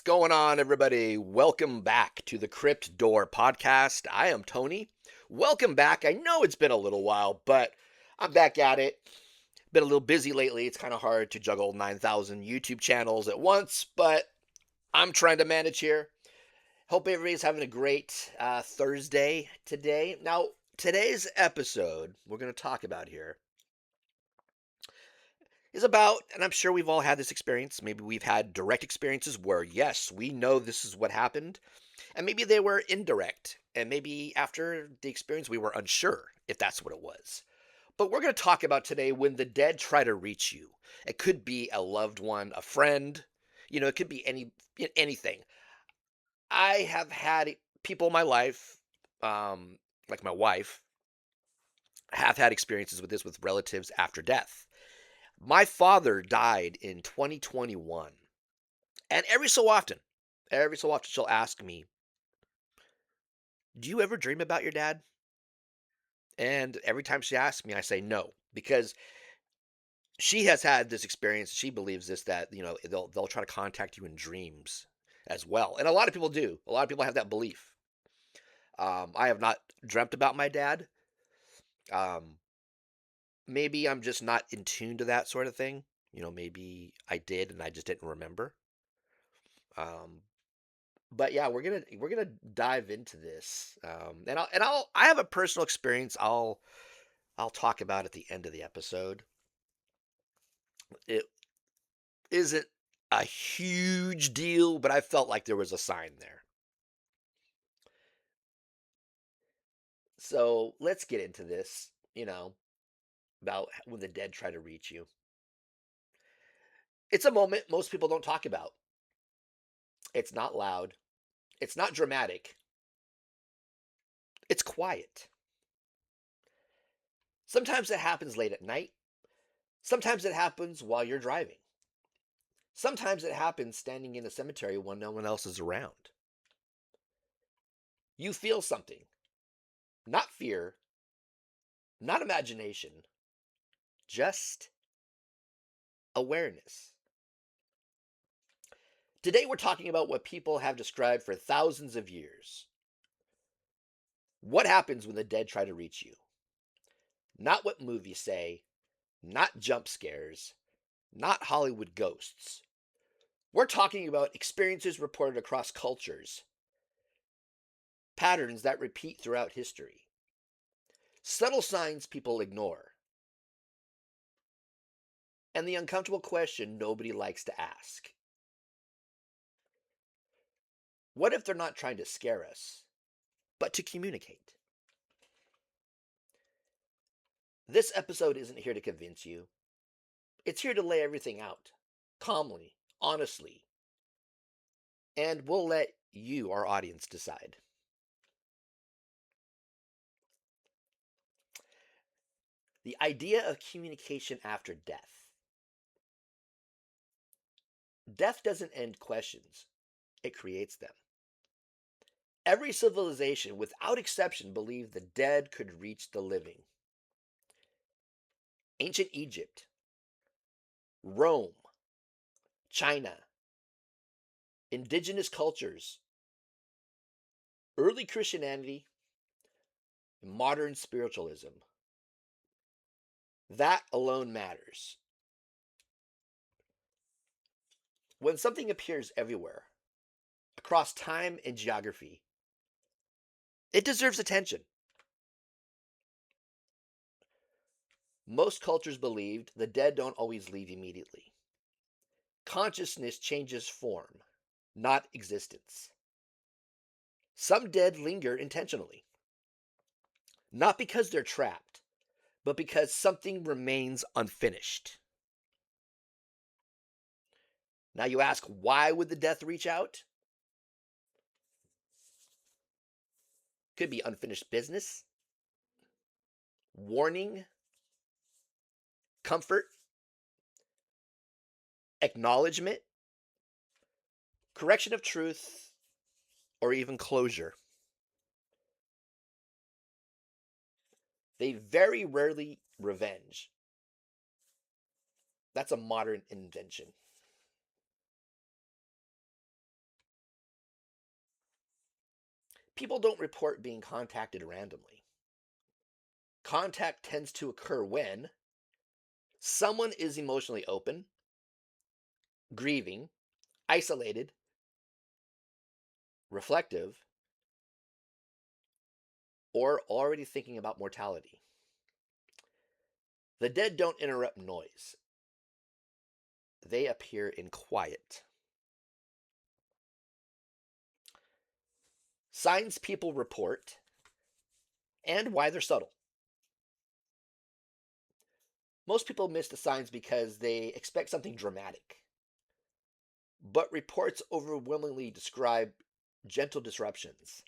going on, everybody? Welcome back to the Crypt Door podcast. I am Tony. Welcome back. I know it's been a little while, but I'm back at it. Been a little busy lately. It's kind of hard to juggle 9,000 YouTube channels at once, but I'm trying to manage here. Hope everybody's having a great Thursday today. Now, today's episode we're going to talk about here is about, and I'm sure we've all had this experience. Maybe we've had direct experiences where, yes, we know this is what happened. And maybe they were indirect. And maybe after the experience, we were unsure if that's what it was. But we're going to talk about today when the dead try to reach you. It could be a loved one, a friend, it could be anything. I have had people in my life, like my wife, have had experiences with this with relatives after death. My father died in 2021. And every so often, she'll ask me, "Do you ever dream about your dad?" And every time she asks me, I say no, because she has had this experience. She believes this, that they'll try to contact you in dreams as well, and a lot of people do. A lot of people have that belief. I have not dreamt about my dad. Um, Maybe I'm just not in tune to that sort of thing. Maybe I did and I just didn't remember. Um, but yeah, we're gonna dive into this, I have a personal experience. I'll talk about at the end of the episode. It isn't a huge deal, but I felt like there was a sign there. So let's get into this, about when the dead try to reach you. It's a moment most people don't talk about. It's not loud, it's not dramatic, it's quiet. Sometimes it happens late at night, sometimes it happens while you're driving, sometimes it happens standing in a cemetery when no one else is around. You feel something, not fear, not imagination, just awareness. Today, we're talking about what people have described for thousands of years. What happens when the dead try to reach you? Not what movies say, not jump scares, not Hollywood ghosts. We're talking about experiences reported across cultures, patterns that repeat throughout history, subtle signs people ignore, and the uncomfortable question nobody likes to ask. What if they're not trying to scare us, but to communicate? This episode isn't here to convince you. It's here to lay everything out, calmly, honestly, and we'll let you, our audience, decide. The idea of communication after death. Death doesn't end questions, it creates them. Every civilization, without exception, believed the dead could reach the living. Ancient Egypt, Rome, China, indigenous cultures, early Christianity, modern spiritualism. That alone matters. When something appears everywhere, across time and geography, it deserves attention. Most cultures believed the dead don't always leave immediately. Consciousness changes form, not existence. Some dead linger intentionally, not because they're trapped, but because something remains unfinished. Now you ask, why would the death reach out? Could be unfinished business, warning, comfort, acknowledgement, correction of truth, or even closure. They very rarely revenge. That's a modern invention. People don't report being contacted randomly. Contact tends to occur when someone is emotionally open, grieving, isolated, reflective, or already thinking about mortality. The dead don't interrupt noise, they appear in quiet. Signs people report and why they're subtle. Most people miss the signs because they expect something dramatic, but reports overwhelmingly describe gentle disruptions,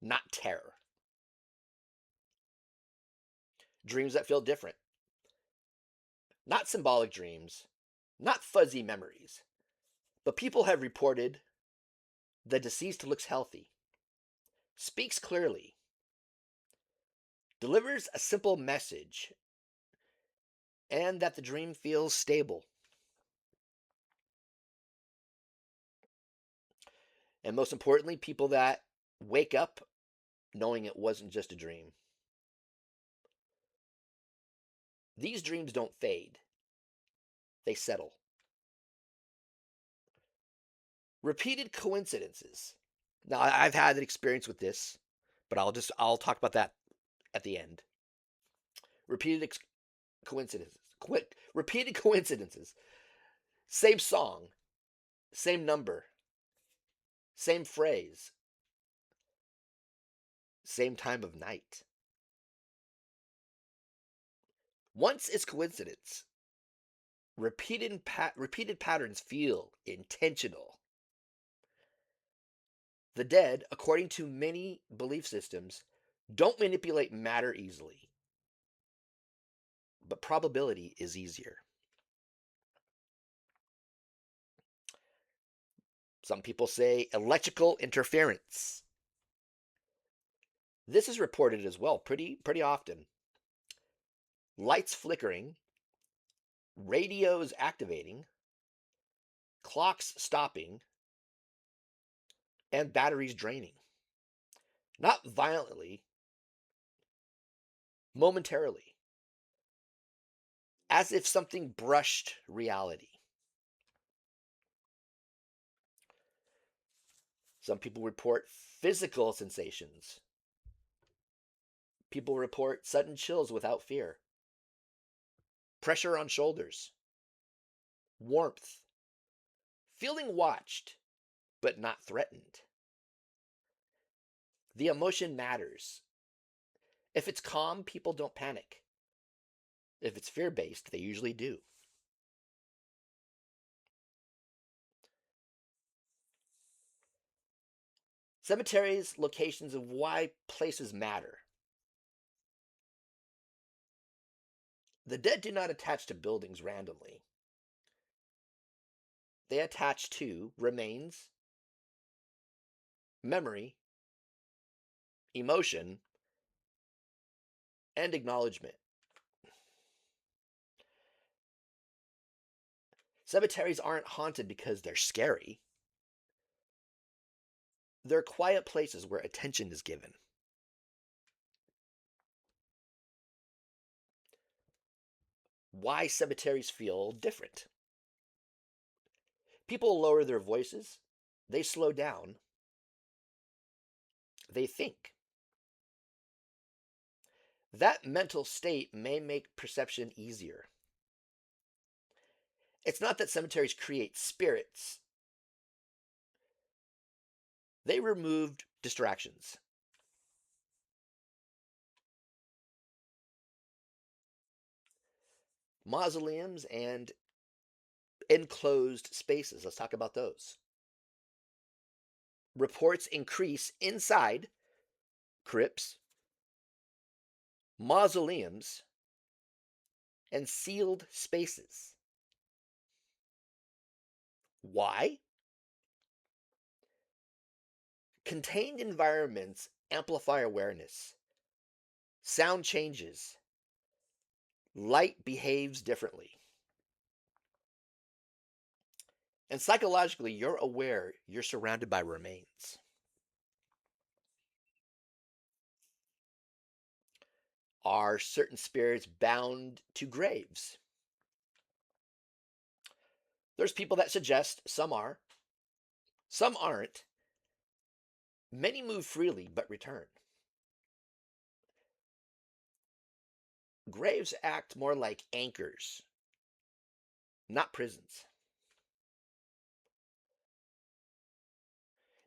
not terror. Dreams that feel different, not symbolic dreams, not fuzzy memories, but people have reported the deceased looks healthy, speaks clearly, delivers a simple message, and that the dream feels stable. And most importantly, people that wake up knowing it wasn't just a dream. These dreams don't fade, they settle. Repeated coincidences. Now, I've had an experience with this, but I'll talk about that at the end. Repeated coincidences. Repeated coincidences. Same song, same number, same phrase, same time of night. Once it's coincidence, repeated patterns feel intentional. The dead, according to many belief systems, don't manipulate matter easily, but probability is easier. Some people say electrical interference. This is reported as well pretty often. Lights flickering, radios activating, clocks stopping, and batteries draining. Not violently, momentarily, as if something brushed reality. Some people report physical sensations. People report sudden chills without fear, pressure on shoulders, warmth, feeling watched but not threatened. The emotion matters. If it's calm, people don't panic. If it's fear based, they usually do. Cemeteries, locations of why places matter. The dead do not attach to buildings randomly. They attach to remains, memory, emotion, and acknowledgement. Cemeteries aren't haunted because they're scary. They're quiet places where attention is given. Why cemeteries feel different. People lower their voices, they slow down, they think. That mental state may make perception easier. It's not that cemeteries create spirits, they removed distractions. Mausoleums and enclosed spaces. Let's talk about those. Reports increase inside crypts, mausoleums, and sealed spaces. Why? Contained environments amplify awareness. Sound changes. Light behaves differently. And psychologically, you're aware you're surrounded by remains. Are certain spirits bound to graves? There's people that suggest some are, some aren't. Many move freely but return. Graves act more like anchors, not prisons.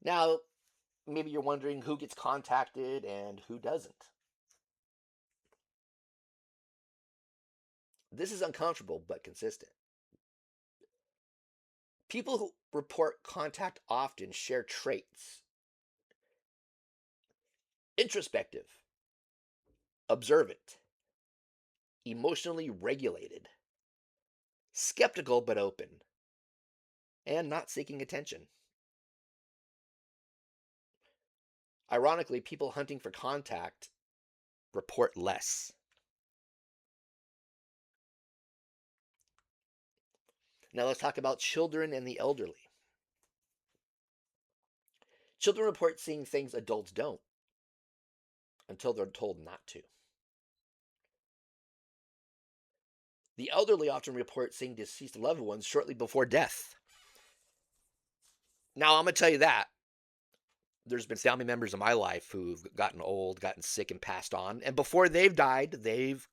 Now, maybe you're wondering who gets contacted and who doesn't. This is uncomfortable but consistent. People who report contact often share traits: introspective, observant, emotionally regulated, skeptical but open, and not seeking attention. Ironically, people hunting for contact report less. Now let's talk about children and the elderly. Children report seeing things adults don't until they're told not to. The elderly often report seeing deceased loved ones shortly before death. Now, I'm going to tell you that there's been family members in my life who've gotten old, gotten sick, and passed on. And before they've died, they've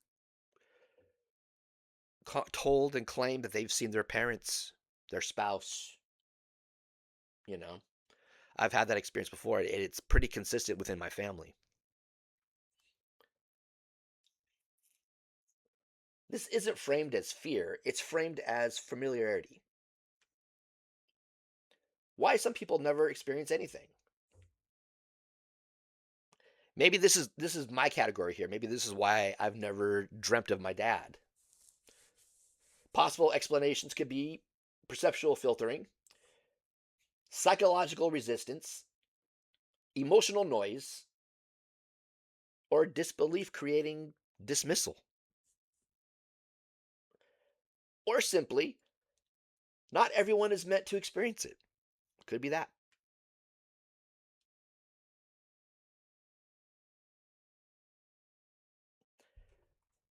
told and claimed that they've seen their parents, their spouse. You know, I've had that experience before. It's pretty consistent within my family. This isn't framed as fear, it's framed as familiarity. Why some people never experience anything? Maybe this is my category here. Maybe this is why I've never dreamt of my dad. Possible explanations could be perceptual filtering, psychological resistance, emotional noise, or disbelief creating dismissal. Or simply, not everyone is meant to experience it. Could be that.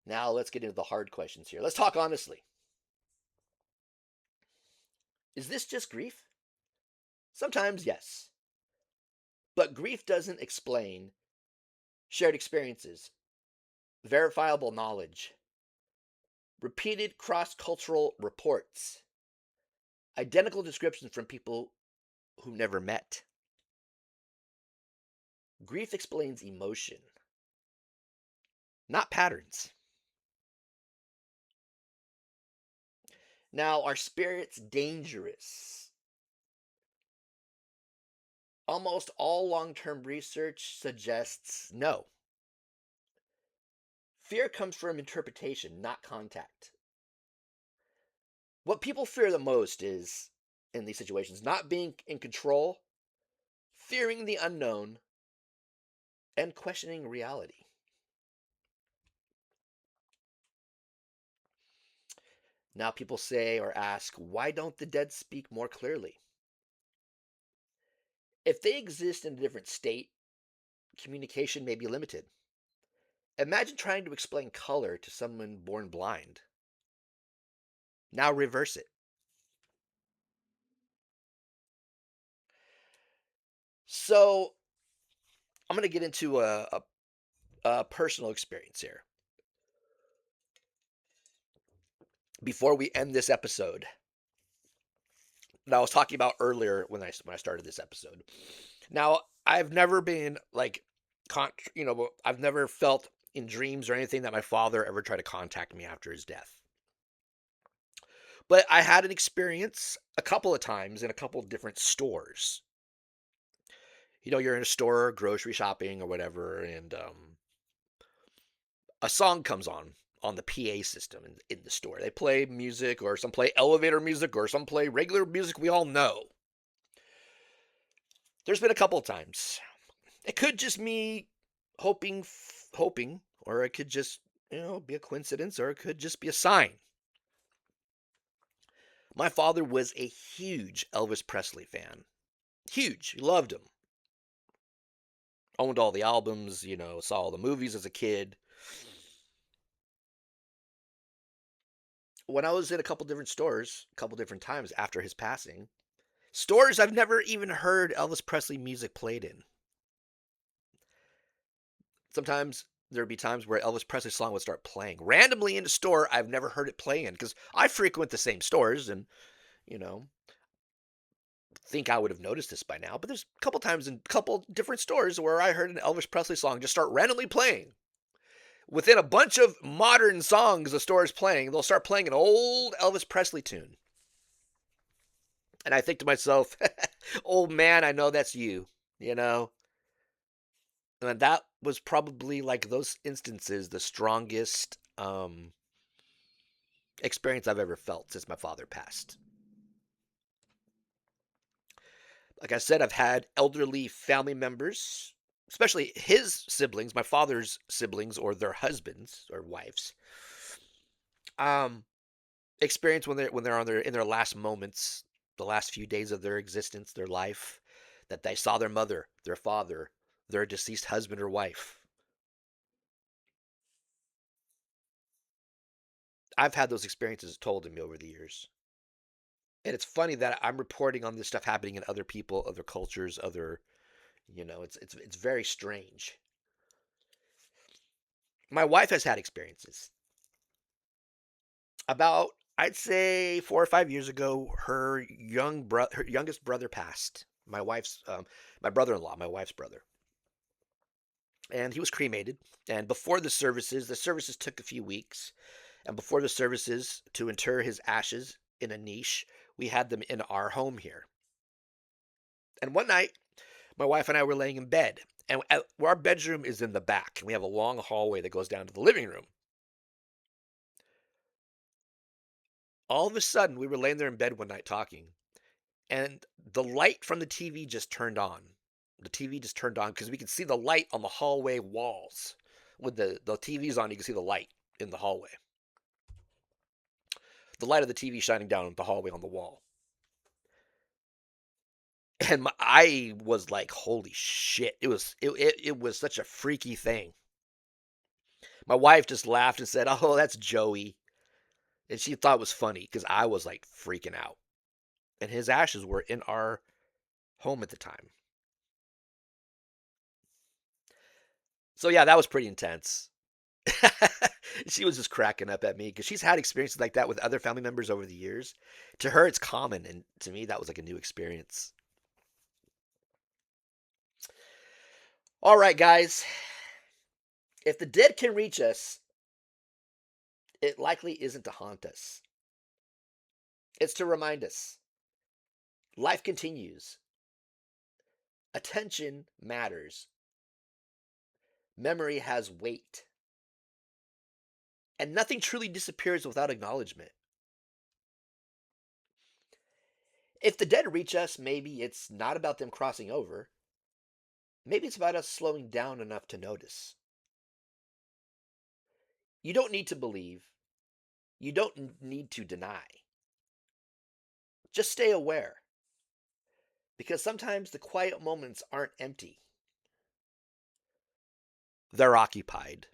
Now let's get into the hard questions here. Let's talk honestly. Is this just grief? Sometimes, yes. But grief doesn't explain shared experiences, verifiable knowledge, repeated cross cultural reports, identical descriptions from people who never met. Grief explains emotion, not patterns. Now, are spirits dangerous? Almost all long term research suggests no. Fear comes from interpretation, not contact. What people fear the most is, in these situations, not being in control, fearing the unknown, and questioning reality. Now, people say or ask, why don't the dead speak more clearly? If they exist in a different state, communication may be limited. Imagine trying to explain color to someone born blind. Now, reverse it. So, I'm going to get into a personal experience here before we end this episode that I was talking about earlier when I started this episode. Now, I've never been like, I've never felt in dreams or anything that my father ever tried to contact me after his death. But I had an experience a couple of times in a couple of different stores. You're in a store, grocery shopping or whatever, and a song comes on the PA system in the store. They play music, or some play elevator music, or some play regular music we all know. There's been a couple of times. It could just me hoping, or it could just, be a coincidence, or it could just be a sign. My father was a huge Elvis Presley fan. Huge. He loved him. Owned all the albums, saw all the movies as a kid. When I was in a couple different stores, a couple different times after his passing, stores I've never even heard Elvis Presley music played in. Sometimes there'd be times where Elvis Presley song would start playing randomly in a store I've never heard it play in because I frequent the same stores and you know think I would have noticed this by now. But there's a couple times in a couple different stores where I heard an Elvis Presley song just start randomly playing. Within a bunch of modern songs the store is playing, they'll start playing an old Elvis Presley tune. And I think to myself, old man, I know that's you, you know? And that was probably like those instances, the strongest experience I've ever felt since my father passed. Like I said, I've had elderly family members, especially his siblings, my father's siblings or their husbands or wives, um, experience when they're on their in their last moments, the last few days of their existence, their life, that they saw their mother, their father, their deceased husband or wife. I've had those experiences told to me over the years. And it's funny that I'm reporting on this stuff happening in other people, other cultures, other, it's very strange. My wife has had experiences. About I'd say 4 or 5 years ago, her youngest brother passed. My brother-in-law, my wife's brother, and he was cremated. And before the services took a few weeks, and before the services to inter his ashes in a niche, we had them in our home here. And one night, my wife and I were laying in bed, and our bedroom is in the back, and we have a long hallway that goes down to the living room. All of a sudden, we were laying there in bed one night talking, and the light from the TV just turned on. The TV just turned on because we could see the light on the hallway walls. With the TV's on, you can see the light in the hallway. The light of the TV shining down the hallway on the wall. And I was like, "Holy shit!" It was such a freaky thing. My wife just laughed and said, "Oh, that's Joey," and she thought it was funny because I was like freaking out. And his ashes were in our home at the time. So yeah, that was pretty intense. She was just cracking up at me because she's had experiences like that with other family members over the years. To her, it's common, and to me, that was like a new experience. All right, guys, if the dead can reach us, it likely isn't to haunt us. It's to remind us life continues, attention matters, memory has weight, and nothing truly disappears without acknowledgement. If the dead reach us, maybe it's not about them crossing over. Maybe it's about us slowing down enough to notice. You don't need to believe. You don't need to deny. Just stay aware. Because sometimes the quiet moments aren't empty, they're occupied.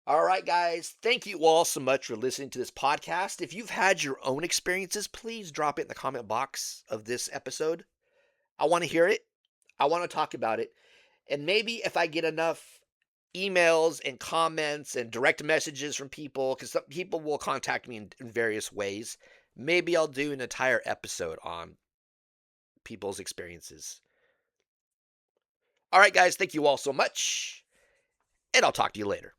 All right, guys. Thank you all so much for listening to this podcast. If you've had your own experiences, please drop it in the comment box of this episode. I want to hear it. I want to talk about it. And maybe if I get enough emails and comments and direct messages from people, because some people will contact me in various ways, maybe I'll do an entire episode on people's experiences. All right, guys. Thank you all so much. And I'll talk to you later.